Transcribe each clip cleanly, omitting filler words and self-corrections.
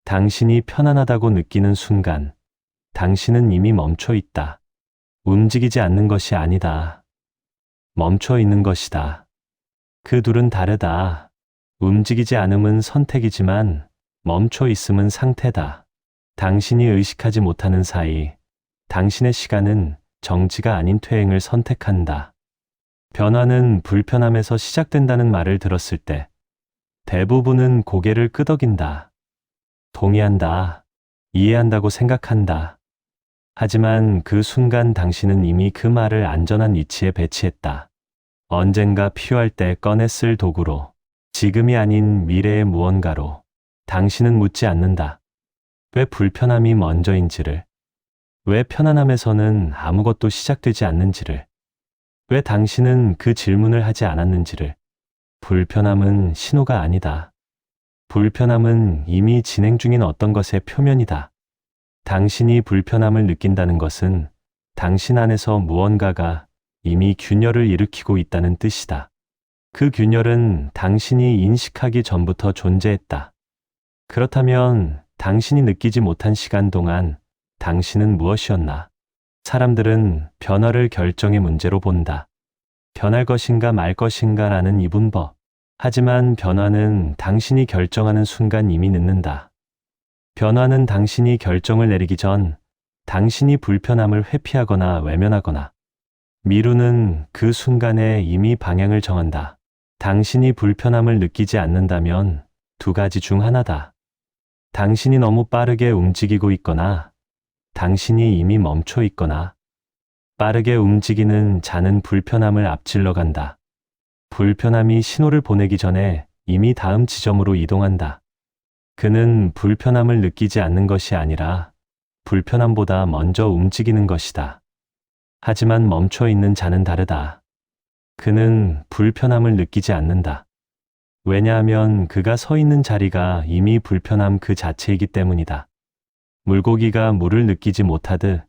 당신이 편안하다고 느끼는 순간, 당신은 이미 멈춰 있다. 움직이지 않는 것이 아니다. 멈춰 있는 것이다. 그 둘은 다르다. 움직이지 않음은 선택이지만 멈춰 있음은 상태다. 당신이 의식하지 못하는 사이, 당신의 시간은 정지가 아닌 퇴행을 선택한다. 변화는 불편함에서 시작된다는 말을 들었을 때 대부분은 고개를 끄덕인다. 동의한다. 이해한다고 생각한다. 하지만 그 순간 당신은 이미 그 말을 안전한 위치에 배치했다. 언젠가 필요할 때 꺼내 쓸 도구로, 지금이 아닌 미래의 무언가로. 당신은 묻지 않는다. 왜 불편함이 먼저인지를, 왜 편안함에서는 아무것도 시작되지 않는지를, 왜 당신은 그 질문을 하지 않았는지를. 불편함은 신호가 아니다. 불편함은 이미 진행 중인 어떤 것의 표면이다. 당신이 불편함을 느낀다는 것은 당신 안에서 무언가가 이미 균열을 일으키고 있다는 뜻이다. 그 균열은 당신이 인식하기 전부터 존재했다. 그렇다면 당신이 느끼지 못한 시간 동안 당신은 무엇이었나? 사람들은 변화를 결정의 문제로 본다. 변할 것인가 말 것인가 라는 이분법. 하지만 변화는 당신이 결정하는 순간 이미 늦는다. 변화는 당신이 결정을 내리기 전 당신이 불편함을 회피하거나 외면하거나 미루는 그 순간에 이미 방향을 정한다. 당신이 불편함을 느끼지 않는다면 두 가지 중 하나다. 당신이 너무 빠르게 움직이고 있거나 당신이 이미 멈춰 있거나. 빠르게 움직이는 자는 불편함을 앞질러 간다. 불편함이 신호를 보내기 전에 이미 다음 지점으로 이동한다. 그는 불편함을 느끼지 않는 것이 아니라 불편함보다 먼저 움직이는 것이다. 하지만 멈춰 있는 자는 다르다. 그는 불편함을 느끼지 않는다. 왜냐하면 그가 서 있는 자리가 이미 불편함 그 자체이기 때문이다. 물고기가 물을 느끼지 못하듯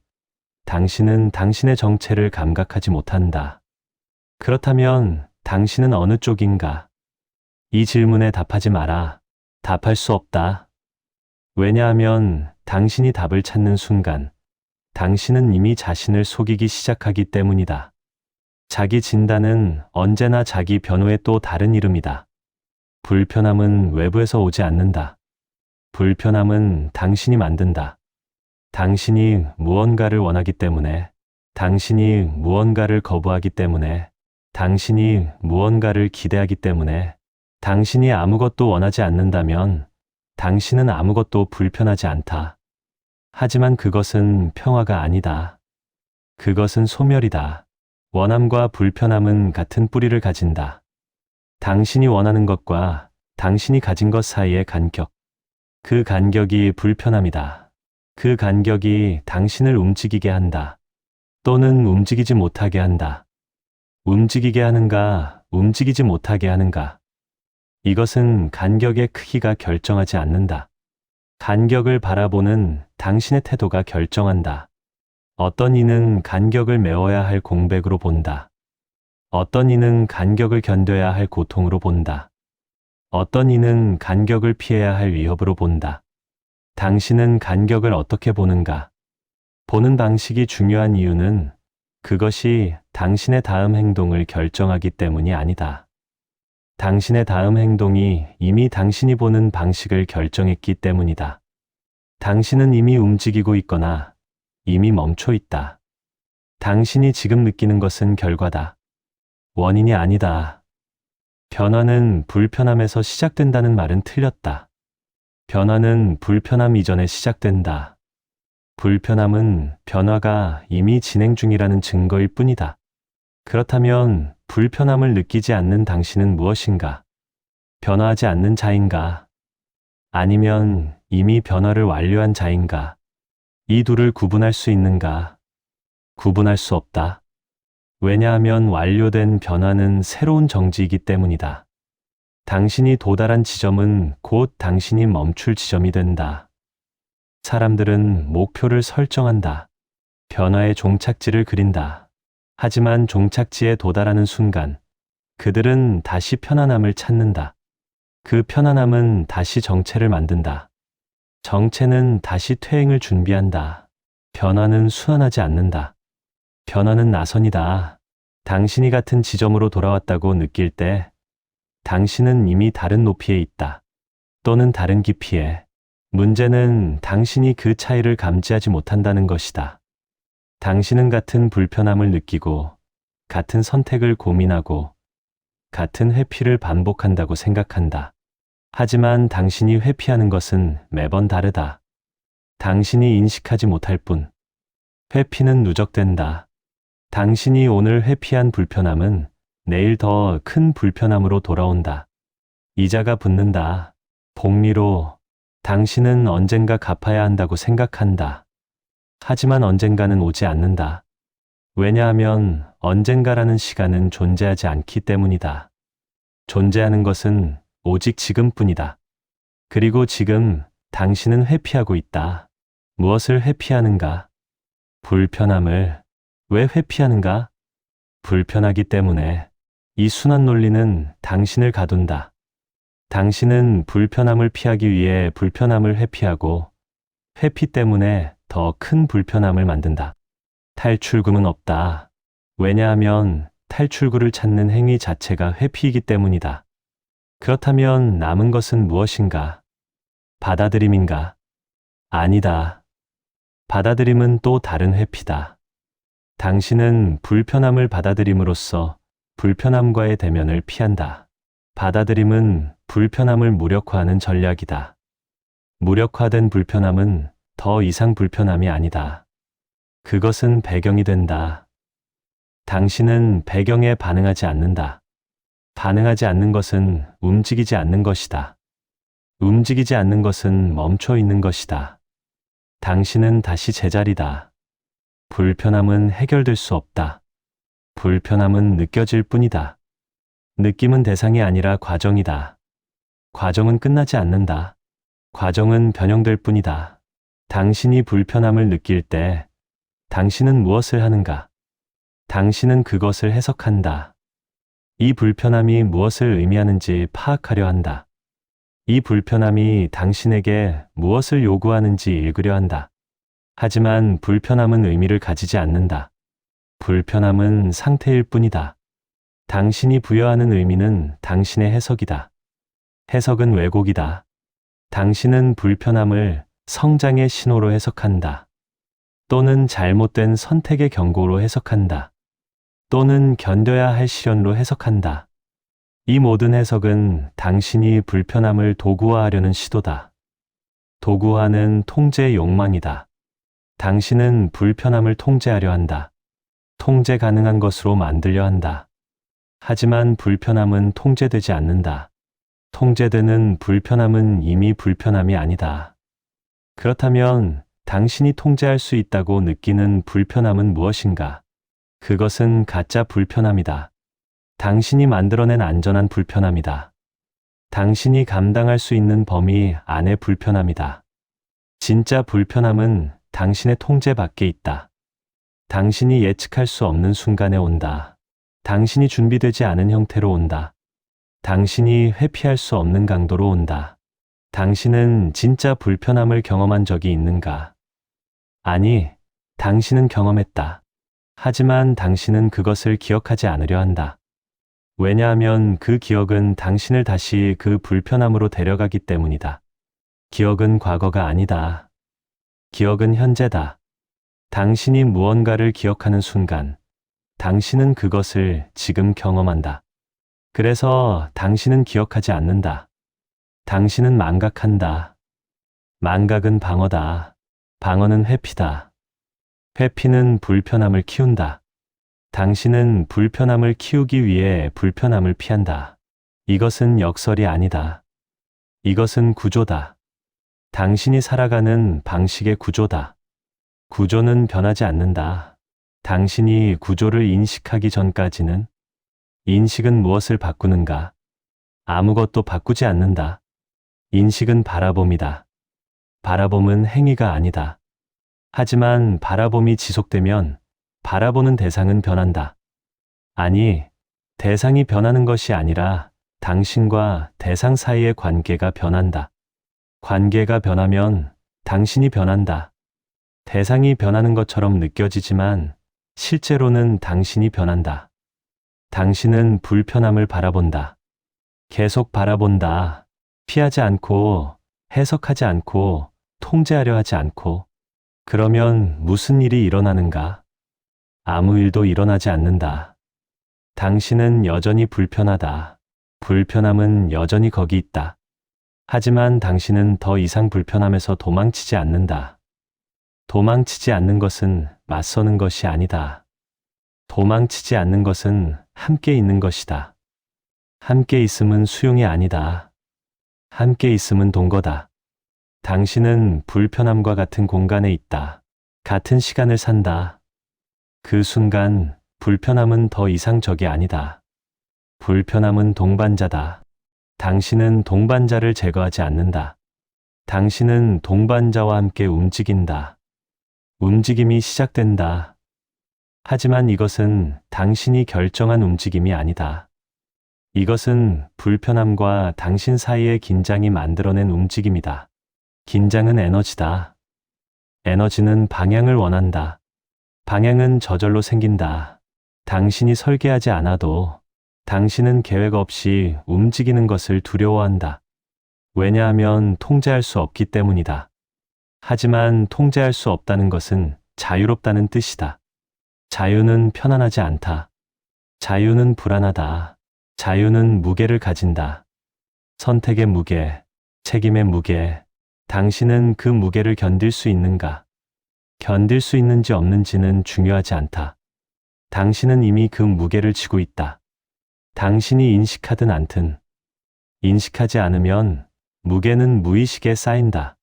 당신은 당신의 정체를 감각하지 못한다. 그렇다면 당신은 어느 쪽인가? 이 질문에 답하지 마라. 답할 수 없다. 왜냐하면 당신이 답을 찾는 순간 당신은 이미 자신을 속이기 시작하기 때문이다. 자기 진단은 언제나 자기 변호의 또 다른 이름이다. 불편함은 외부에서 오지 않는다. 불편함은 당신이 만든다. 당신이 무언가를 원하기 때문에, 당신이 무언가를 거부하기 때문에, 당신이 무언가를 기대하기 때문에. 당신이 아무것도 원하지 않는다면 당신은 아무것도 불편하지 않다. 하지만 그것은 평화가 아니다. 그것은 소멸이다. 원함과 불편함은 같은 뿌리를 가진다. 당신이 원하는 것과 당신이 가진 것 사이의 간격. 그 간격이 불편함이다. 그 간격이 당신을 움직이게 한다. 또는 움직이지 못하게 한다. 움직이게 하는가, 움직이지 못하게 하는가. 이것은 간격의 크기가 결정하지 않는다. 간격을 바라보는 당신의 태도가 결정한다. 어떤 이는 간격을 메워야 할 공백으로 본다. 어떤 이는 간격을 견뎌야 할 고통으로 본다. 어떤 이는 간격을 피해야 할 위협으로 본다. 당신은 간격을 어떻게 보는가? 보는 방식이 중요한 이유는 그것이 당신의 다음 행동을 결정하기 때문이 아니다. 당신의 다음 행동이 이미 당신이 보는 방식을 결정했기 때문이다. 당신은 이미 움직이고 있거나 이미 멈춰 있다. 당신이 지금 느끼는 것은 결과다. 원인이 아니다. 변화는 불편함에서 시작된다는 말은 틀렸다. 변화는 불편함 이전에 시작된다. 불편함은 변화가 이미 진행 중이라는 증거일 뿐이다. 그렇다면 불편함을 느끼지 않는 당신은 무엇인가? 변화하지 않는 자인가? 아니면 이미 변화를 완료한 자인가? 이 둘을 구분할 수 있는가? 구분할 수 없다. 왜냐하면 완료된 변화는 새로운 정지이기 때문이다. 당신이 도달한 지점은 곧 당신이 멈출 지점이 된다. 사람들은 목표를 설정한다. 변화의 종착지를 그린다. 하지만 종착지에 도달하는 순간 그들은 다시 편안함을 찾는다. 그 편안함은 다시 정체를 만든다. 정체는 다시 퇴행을 준비한다. 변화는 순환하지 않는다. 변화는 나선이다. 당신이 같은 지점으로 돌아왔다고 느낄 때 당신은 이미 다른 높이에 있다. 또는 다른 깊이에. 문제는 당신이 그 차이를 감지하지 못한다는 것이다. 당신은 같은 불편함을 느끼고 같은 선택을 고민하고 같은 회피를 반복한다고 생각한다. 하지만 당신이 회피하는 것은 매번 다르다. 당신이 인식하지 못할 뿐. 회피는 누적된다. 당신이 오늘 회피한 불편함은 내일 더 큰 불편함으로 돌아온다. 이자가 붙는다. 복리로. 당신은 언젠가 갚아야 한다고 생각한다. 하지만 언젠가는 오지 않는다. 왜냐하면 언젠가라는 시간은 존재하지 않기 때문이다. 존재하는 것은 오직 지금뿐이다. 그리고 지금 당신은 회피하고 있다. 무엇을 회피하는가? 불편함을. 왜 회피하는가? 불편하기 때문에. 이 순환 논리는 당신을 가둔다. 당신은 불편함을 피하기 위해 불편함을 회피하고 회피 때문에 더 큰 불편함을 만든다. 탈출구는 없다. 왜냐하면 탈출구를 찾는 행위 자체가 회피이기 때문이다. 그렇다면 남은 것은 무엇인가? 받아들임인가? 아니다. 받아들임은 또 다른 회피다. 당신은 불편함을 받아들임으로써 불편함과의 대면을 피한다. 받아들임은 불편함을 무력화하는 전략이다. 무력화된 불편함은 더 이상 불편함이 아니다. 그것은 배경이 된다. 당신은 배경에 반응하지 않는다. 반응하지 않는 것은 움직이지 않는 것이다. 움직이지 않는 것은 멈춰 있는 것이다. 당신은 다시 제자리다. 불편함은 해결될 수 없다. 불편함은 느껴질 뿐이다. 느낌은 대상이 아니라 과정이다. 과정은 끝나지 않는다. 과정은 변형될 뿐이다. 당신이 불편함을 느낄 때 당신은 무엇을 하는가? 당신은 그것을 해석한다. 이 불편함이 무엇을 의미하는지 파악하려 한다. 이 불편함이 당신에게 무엇을 요구하는지 읽으려 한다. 하지만 불편함은 의미를 가지지 않는다. 불편함은 상태일 뿐이다. 당신이 부여하는 의미는 당신의 해석이다. 해석은 왜곡이다. 당신은 불편함을 성장의 신호로 해석한다. 또는 잘못된 선택의 경고로 해석한다. 또는 견뎌야 할 시련으로 해석한다. 이 모든 해석은 당신이 불편함을 도구화하려는 시도다. 도구화는 통제의 욕망이다. 당신은 불편함을 통제하려 한다. 통제 가능한 것으로 만들려 한다. 하지만 불편함은 통제되지 않는다. 통제되는 불편함은 이미 불편함이 아니다. 그렇다면 당신이 통제할 수 있다고 느끼는 불편함은 무엇인가? 그것은 가짜 불편함이다. 당신이 만들어낸 안전한 불편함이다. 당신이 감당할 수 있는 범위 안의 불편함이다. 진짜 불편함은 당신의 통제 밖에 있다. 당신이 예측할 수 없는 순간에 온다. 당신이 준비되지 않은 형태로 온다. 당신이 회피할 수 없는 강도로 온다. 당신은 진짜 불편함을 경험한 적이 있는가? 아니, 당신은 경험했다. 하지만 당신은 그것을 기억하지 않으려 한다. 왜냐하면 그 기억은 당신을 다시 그 불편함으로 데려가기 때문이다. 기억은 과거가 아니다. 기억은 현재다. 당신이 무언가를 기억하는 순간, 당신은 그것을 지금 경험한다. 그래서 당신은 기억하지 않는다. 당신은 망각한다. 망각은 방어다. 방어는 회피다. 회피는 불편함을 키운다. 당신은 불편함을 키우기 위해 불편함을 피한다. 이것은 역설이 아니다. 이것은 구조다. 당신이 살아가는 방식의 구조다. 구조는 변하지 않는다. 당신이 구조를 인식하기 전까지는 인식은 무엇을 바꾸는가? 아무것도 바꾸지 않는다. 인식은 바라봄이다. 바라봄은 행위가 아니다. 하지만 바라봄이 지속되면 바라보는 대상은 변한다. 아니, 대상이 변하는 것이 아니라 당신과 대상 사이의 관계가 변한다. 관계가 변하면 당신이 변한다. 대상이 변하는 것처럼 느껴지지만 실제로는 당신이 변한다. 당신은 불편함을 바라본다. 계속 바라본다. 피하지 않고, 해석하지 않고, 통제하려 하지 않고. 그러면 무슨 일이 일어나는가? 아무 일도 일어나지 않는다. 당신은 여전히 불편하다. 불편함은 여전히 거기 있다. 하지만 당신은 더 이상 불편함에서 도망치지 않는다. 도망치지 않는 것은 맞서는 것이 아니다. 도망치지 않는 것은 함께 있는 것이다. 함께 있음은 수용이 아니다. 함께 있음은 동거다. 당신은 불편함과 같은 공간에 있다. 같은 시간을 산다. 그 순간 불편함은 더 이상 적이 아니다. 불편함은 동반자다. 당신은 동반자를 제거하지 않는다. 당신은 동반자와 함께 움직인다. 움직임이 시작된다. 하지만 이것은 당신이 결정한 움직임이 아니다. 이것은 불편함과 당신 사이의 긴장이 만들어낸 움직임이다. 긴장은 에너지다. 에너지는 방향을 원한다. 방향은 저절로 생긴다. 당신이 설계하지 않아도 당신은 계획 없이 움직이는 것을 두려워한다. 왜냐하면 통제할 수 없기 때문이다. 하지만 통제할 수 없다는 것은 자유롭다는 뜻이다. 자유는 편안하지 않다. 자유는 불안하다. 자유는 무게를 가진다. 선택의 무게, 책임의 무게. 당신은 그 무게를 견딜 수 있는가? 견딜 수 있는지 없는지는 중요하지 않다. 당신은 이미 그 무게를 지고 있다. 당신이 인식하든 않든. 인식하지 않으면 무게는 무의식에 쌓인다.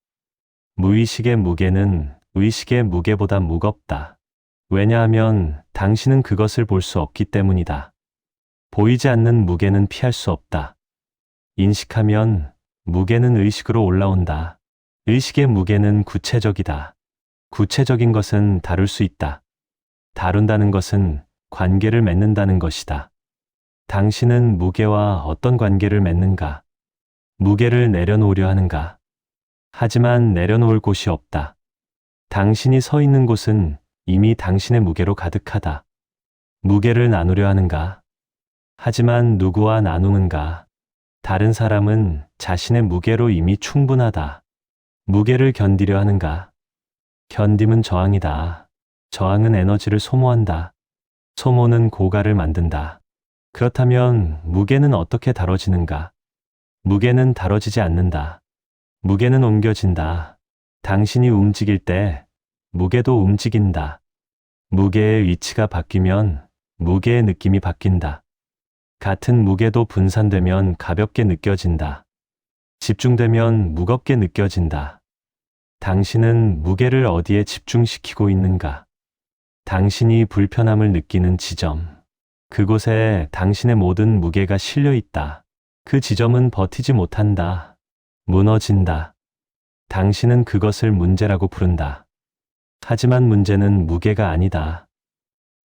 무의식의 무게는 의식의 무게보다 무겁다. 왜냐하면 당신은 그것을 볼 수 없기 때문이다. 보이지 않는 무게는 피할 수 없다. 인식하면 무게는 의식으로 올라온다. 의식의 무게는 구체적이다. 구체적인 것은 다룰 수 있다. 다룬다는 것은 관계를 맺는다는 것이다. 당신은 무게와 어떤 관계를 맺는가? 무게를 내려놓으려 하는가? 하지만 내려놓을 곳이 없다. 당신이 서 있는 곳은 이미 당신의 무게로 가득하다. 무게를 나누려 하는가? 하지만 누구와 나누는가? 다른 사람은 자신의 무게로 이미 충분하다. 무게를 견디려 하는가? 견딤은 저항이다. 저항은 에너지를 소모한다. 소모는 고갈을 만든다. 그렇다면 무게는 어떻게 다뤄지는가? 무게는 다뤄지지 않는다. 무게는 옮겨진다. 당신이 움직일 때 무게도 움직인다. 무게의 위치가 바뀌면 무게의 느낌이 바뀐다. 같은 무게도 분산되면 가볍게 느껴진다. 집중되면 무겁게 느껴진다. 당신은 무게를 어디에 집중시키고 있는가? 당신이 불편함을 느끼는 지점. 그곳에 당신의 모든 무게가 실려 있다. 그 지점은 버티지 못한다. 무너진다. 당신은 그것을 문제라고 부른다. 하지만 문제는 무게가 아니다.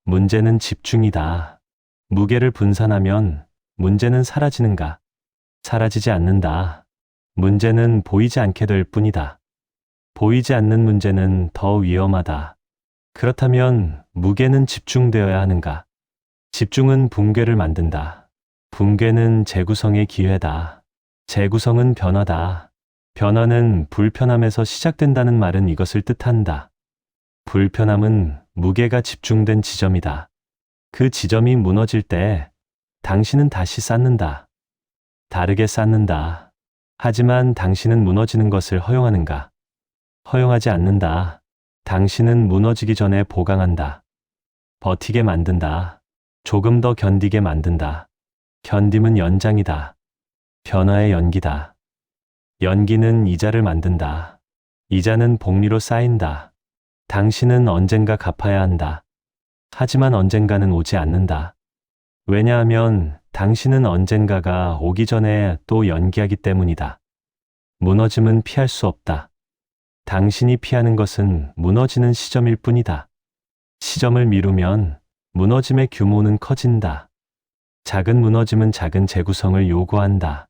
문제는 집중이다. 무게를 분산하면 문제는 사라지는가? 사라지지 않는다. 문제는 보이지 않게 될 뿐이다. 보이지 않는 문제는 더 위험하다. 그렇다면 무게는 집중되어야 하는가? 집중은 붕괴를 만든다. 붕괴는 재구성의 기회다. 재구성은 변화다. 변화는 불편함에서 시작된다는 말은 이것을 뜻한다. 불편함은 무게가 집중된 지점이다. 그 지점이 무너질 때 당신은 다시 쌓는다. 다르게 쌓는다. 하지만 당신은 무너지는 것을 허용하는가? 허용하지 않는다. 당신은 무너지기 전에 보강한다. 버티게 만든다. 조금 더 견디게 만든다. 견딤은 연장이다. 변화의 연기다. 연기는 이자를 만든다. 이자는 복리로 쌓인다. 당신은 언젠가 갚아야 한다. 하지만 언젠가는 오지 않는다. 왜냐하면 당신은 언젠가가 오기 전에 또 연기하기 때문이다. 무너짐은 피할 수 없다. 당신이 피하는 것은 무너지는 시점일 뿐이다. 시점을 미루면 무너짐의 규모는 커진다. 작은 무너짐은 작은 재구성을 요구한다.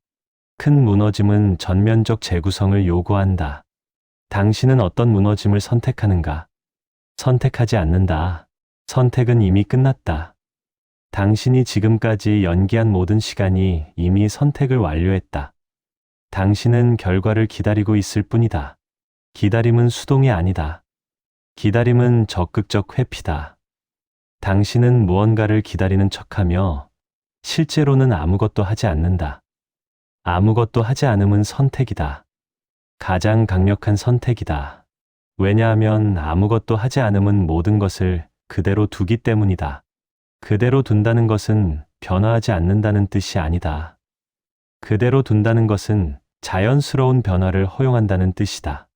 큰 무너짐은 전면적 재구성을 요구한다. 당신은 어떤 무너짐을 선택하는가? 선택하지 않는다. 선택은 이미 끝났다. 당신이 지금까지 연기한 모든 시간이 이미 선택을 완료했다. 당신은 결과를 기다리고 있을 뿐이다. 기다림은 수동이 아니다. 기다림은 적극적 회피다. 당신은 무언가를 기다리는 척하며 실제로는 아무것도 하지 않는다. 아무것도 하지 않음은 선택이다. 가장 강력한 선택이다. 왜냐하면 아무것도 하지 않음은 모든 것을 그대로 두기 때문이다. 그대로 둔다는 것은 변화하지 않는다는 뜻이 아니다. 그대로 둔다는 것은 자연스러운 변화를 허용한다는 뜻이다.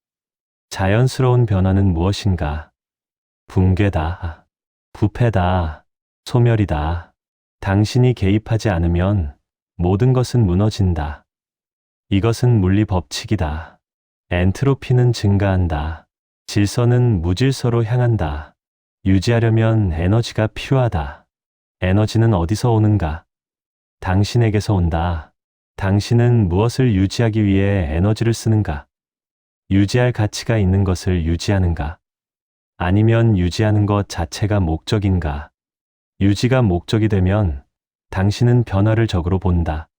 자연스러운 변화는 무엇인가? 붕괴다. 부패다. 소멸이다. 당신이 개입하지 않으면 모든 것은 무너진다. 이것은 물리 법칙이다. 엔트로피는 증가한다. 질서는 무질서로 향한다. 유지하려면 에너지가 필요하다. 에너지는 어디서 오는가? 당신에게서 온다. 당신은 무엇을 유지하기 위해 에너지를 쓰는가? 유지할 가치가 있는 것을 유지하는가? 아니면 유지하는 것 자체가 목적인가? 유지가 목적이 되면 당신은 변화를 적으로 본다.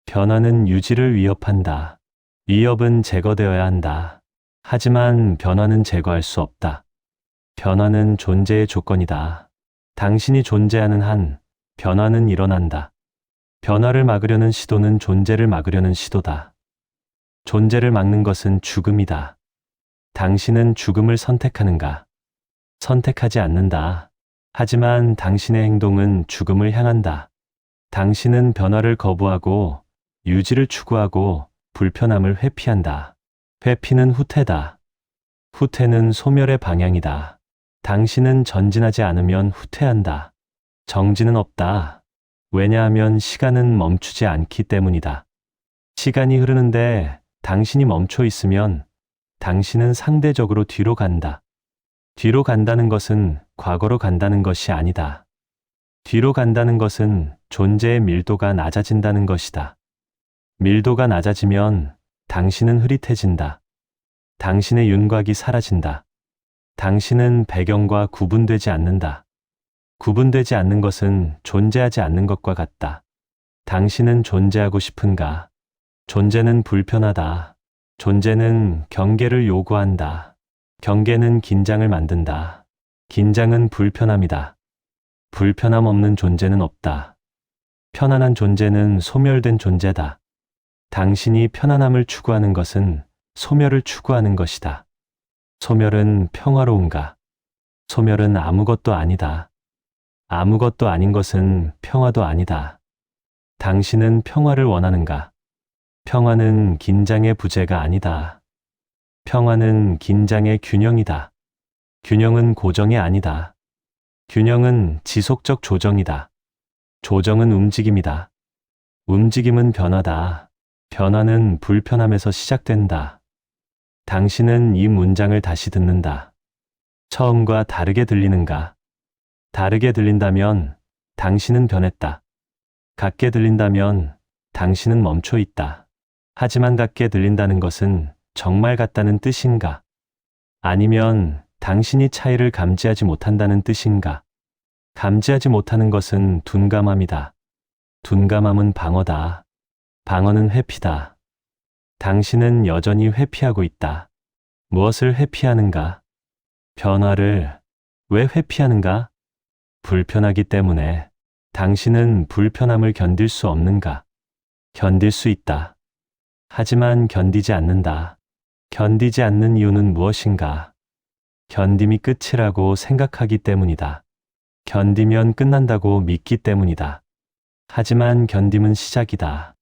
변화는 유지를 위협한다. 위협은 제거되어야 한다. 하지만 변화는 제거할 수 없다. 변화는 존재의 조건이다. 당신이 존재하는 한 변화는 일어난다. 변화를 막으려는 시도는 존재를 막으려는 시도다. 존재를 막는 것은 죽음이다. 당신은 죽음을 선택하는가? 선택하지 않는다. 하지만 당신의 행동은 죽음을 향한다. 당신은 변화를 거부하고 유지를 추구하고 불편함을 회피한다. 회피는 후퇴다. 후퇴는 소멸의 방향이다. 당신은 전진하지 않으면 후퇴한다. 정지는 없다. 왜냐하면 시간은 멈추지 않기 때문이다. 시간이 흐르는데 당신이 멈춰 있으면 당신은 상대적으로 뒤로 간다. 뒤로 간다는 것은 과거로 간다는 것이 아니다. 뒤로 간다는 것은 존재의 밀도가 낮아진다는 것이다. 밀도가 낮아지면 당신은 흐릿해진다. 당신의 윤곽이 사라진다. 당신은 배경과 구분되지 않는다. 구분되지 않는 것은 존재하지 않는 것과 같다. 당신은 존재하고 싶은가? 존재는 불편하다. 존재는 경계를 요구한다. 경계는 긴장을 만든다. 긴장은 불편함이다. 불편함 없는 존재는 없다. 편안한 존재는 소멸된 존재다. 당신이 편안함을 추구하는 것은 소멸을 추구하는 것이다. 소멸은 평화로운가? 소멸은 아무것도 아니다. 아무것도 아닌 것은 평화도 아니다. 당신은 평화를 원하는가? 평화는 긴장의 부재가 아니다. 평화는 긴장의 균형이다. 균형은 고정이 아니다. 균형은 지속적 조정이다. 조정은 움직임이다. 움직임은 변화다. 변화는 불편함에서 시작된다. 당신은 이 문장을 다시 듣는다. 처음과 다르게 들리는가? 다르게 들린다면 당신은 변했다. 같게 들린다면 당신은 멈춰 있다. 하지만 같게 들린다는 것은 정말 같다는 뜻인가? 아니면 당신이 차이를 감지하지 못한다는 뜻인가? 감지하지 못하는 것은 둔감함이다. 둔감함은 방어다. 방어는 회피다. 당신은 여전히 회피하고 있다. 무엇을 회피하는가? 변화를. 왜 회피하는가? 불편하기 때문에. 당신은 불편함을 견딜 수 없는가? 견딜 수 있다. 하지만 견디지 않는다. 견디지 않는 이유는 무엇인가? 견딤이 끝이라고 생각하기 때문이다. 견디면 끝난다고 믿기 때문이다. 하지만 견딤은 시작이다.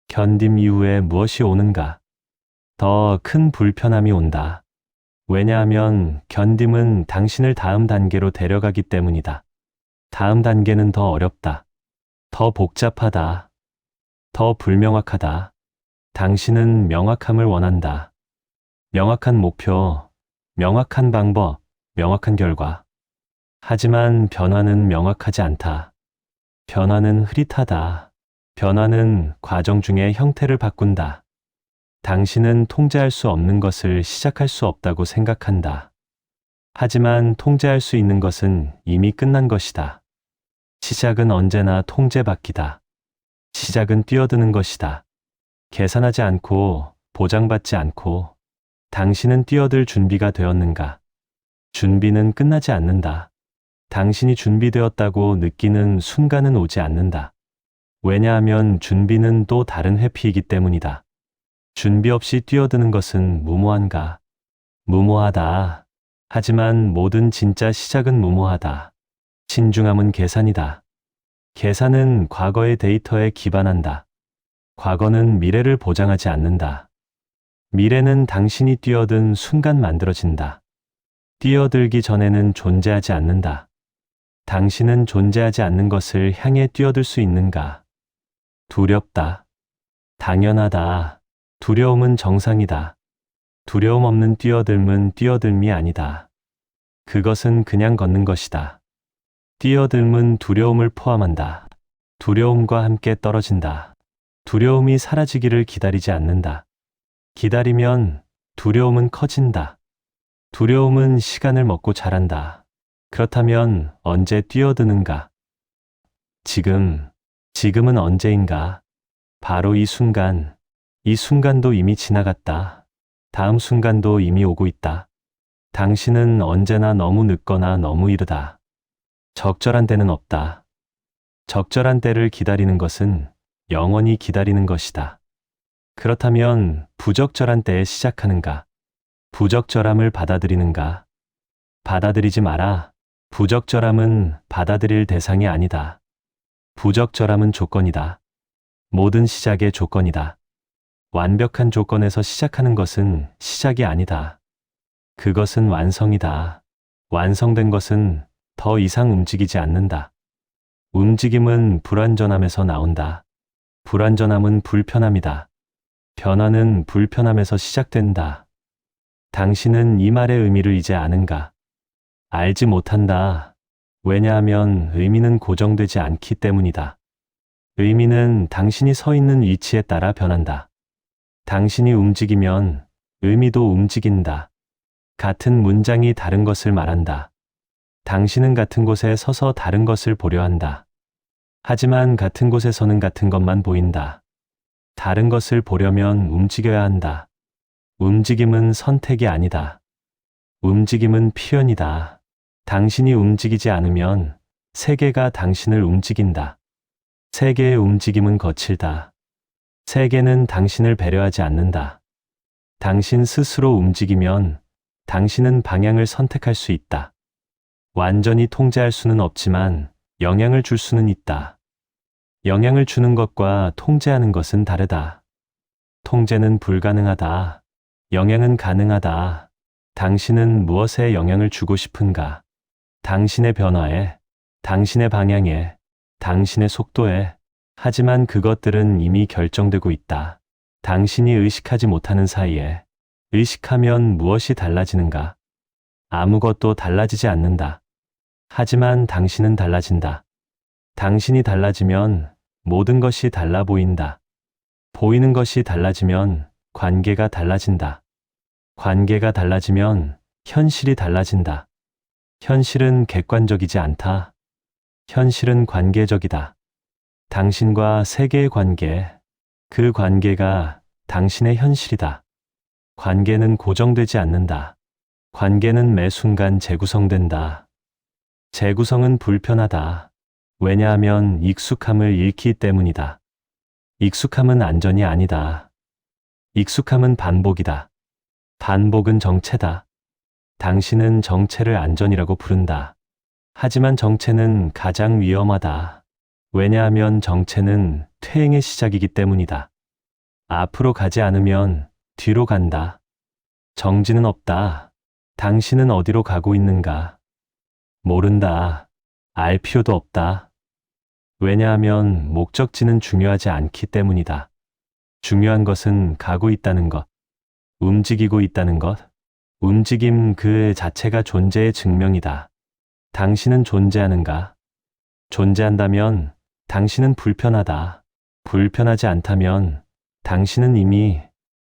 견딤 이후에 무엇이 오는가? 더 큰 불편함이 온다. 왜냐하면 견딤은 당신을 다음 단계로 데려가기 때문이다. 다음 단계는 더 어렵다. 더 복잡하다. 더 불명확하다. 당신은 명확함을 원한다. 명확한 목표, 명확한 방법, 명확한 결과. 하지만 변화는 명확하지 않다. 변화는 흐릿하다. 변화는 과정 중에 형태를 바꾼다. 당신은 통제할 수 없는 것을 시작할 수 없다고 생각한다. 하지만 통제할 수 있는 것은 이미 끝난 것이다. 시작은 언제나 통제받기다. 시작은 뛰어드는 것이다. 계산하지 않고 보장받지 않고 당신은 뛰어들 준비가 되었는가? 준비는 끝나지 않는다. 당신이 준비되었다고 느끼는 순간은 오지 않는다. 왜냐하면 준비는 또 다른 회피이기 때문이다. 준비 없이 뛰어드는 것은 무모한가? 무모하다. 하지만 모든 진짜 시작은 무모하다. 신중함은 계산이다. 계산은 과거의 데이터에 기반한다. 과거는 미래를 보장하지 않는다. 미래는 당신이 뛰어든 순간 만들어진다. 뛰어들기 전에는 존재하지 않는다. 당신은 존재하지 않는 것을 향해 뛰어들 수 있는가? 두렵다. 당연하다. 두려움은 정상이다. 두려움 없는 뛰어들음은 뛰어들음이 아니다. 그것은 그냥 걷는 것이다. 뛰어들음은 두려움을 포함한다. 두려움과 함께 떨어진다. 두려움이 사라지기를 기다리지 않는다. 기다리면 두려움은 커진다. 두려움은 시간을 먹고 자란다. 그렇다면 언제 뛰어드는가? 지금은 언제인가? 바로 이 순간. 이 순간도 이미 지나갔다. 다음 순간도 이미 오고 있다. 당신은 언제나 너무 늦거나 너무 이르다. 적절한 때는 없다. 적절한 때를 기다리는 것은 영원히 기다리는 것이다. 그렇다면 부적절한 때에 시작하는가? 부적절함을 받아들이는가? 받아들이지 마라. 부적절함은 받아들일 대상이 아니다. 부적절함은 조건이다. 모든 시작의 조건이다. 완벽한 조건에서 시작하는 것은 시작이 아니다. 그것은 완성이다. 완성된 것은 더 이상 움직이지 않는다. 움직임은 불완전함에서 나온다. 불완전함은 불편함이다. 변화는 불편함에서 시작된다. 당신은 이 말의 의미를 이제 아는가? 알지 못한다. 왜냐하면 의미는 고정되지 않기 때문이다. 의미는 당신이 서 있는 위치에 따라 변한다. 당신이 움직이면 의미도 움직인다. 같은 문장이 다른 것을 말한다. 당신은 같은 곳에 서서 다른 것을 보려 한다. 하지만 같은 곳에서는 같은 것만 보인다. 다른 것을 보려면 움직여야 한다. 움직임은 선택이 아니다. 움직임은 표현이다. 당신이 움직이지 않으면 세계가 당신을 움직인다. 세계의 움직임은 거칠다. 세계는 당신을 배려하지 않는다. 당신 스스로 움직이면 당신은 방향을 선택할 수 있다. 완전히 통제할 수는 없지만 영향을 줄 수는 있다. 영향을 주는 것과 통제하는 것은 다르다. 통제는 불가능하다. 영향은 가능하다. 당신은 무엇에 영향을 주고 싶은가? 당신의 변화에, 당신의 방향에, 당신의 속도에. 하지만 그것들은 이미 결정되고 있다. 당신이 의식하지 못하는 사이에. 의식하면 무엇이 달라지는가? 아무것도 달라지지 않는다. 하지만 당신은 달라진다. 당신이 달라지면 모든 것이 달라 보인다. 보이는 것이 달라지면 관계가 달라진다. 관계가 달라지면 현실이 달라진다. 현실은 객관적이지 않다. 현실은 관계적이다. 당신과 세계의 관계, 그 관계가 당신의 현실이다. 관계는 고정되지 않는다. 관계는 매 순간 재구성된다. 재구성은 불편하다. 왜냐하면 익숙함을 잃기 때문이다. 익숙함은 안전이 아니다. 익숙함은 반복이다. 반복은 정체다. 당신은 정체를 안전이라고 부른다. 하지만 정체는 가장 위험하다. 왜냐하면 정체는 퇴행의 시작이기 때문이다. 앞으로 가지 않으면 뒤로 간다. 정지는 없다. 당신은 어디로 가고 있는가? 모른다. 알 필요도 없다. 왜냐하면 목적지는 중요하지 않기 때문이다. 중요한 것은 가고 있다는 것, 움직이고 있다는 것, 움직임 그 자체가 존재의 증명이다. 당신은 존재하는가? 존재한다면 당신은 불편하다. 불편하지 않다면 당신은 이미